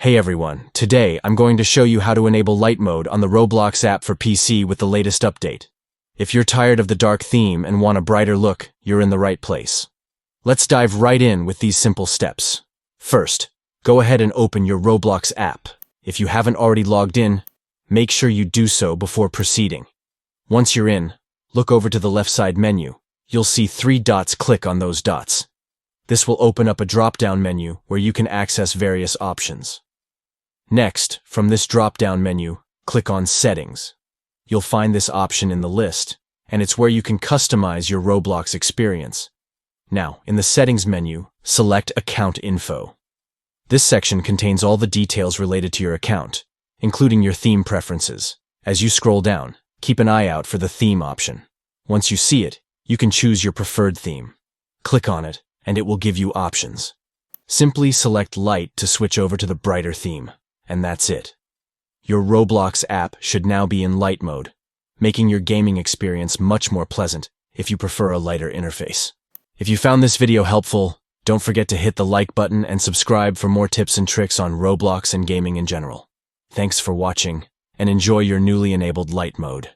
Hey everyone, today I'm going to show you how to enable light mode on the Roblox app for PC with the latest update. If you're tired of the dark theme and want a brighter look, you're in the right place. Let's dive right in with these simple steps. First, go ahead and open your Roblox app. If you haven't already logged in, make sure you do so before proceeding. Once you're in, look over to the left side menu. You'll see 3 dots. Click on those dots. This will open up a drop-down menu where you can access various options. Next, from this drop-down menu, click on Settings. You'll find this option in the list, and it's where you can customize your Roblox experience. Now, in the Settings menu, select Account Info. This section contains all the details related to your account, including your theme preferences. As you scroll down, keep an eye out for the theme option. Once you see it, you can choose your preferred theme. Click on it, and it will give you options. Simply select Light to switch over to the brighter theme. And that's it. Your Roblox app should now be in light mode, making your gaming experience much more pleasant if you prefer a lighter interface. If you found this video helpful, don't forget to hit the like button and subscribe for more tips and tricks on Roblox and gaming in general. Thanks for watching, and enjoy your newly enabled light mode.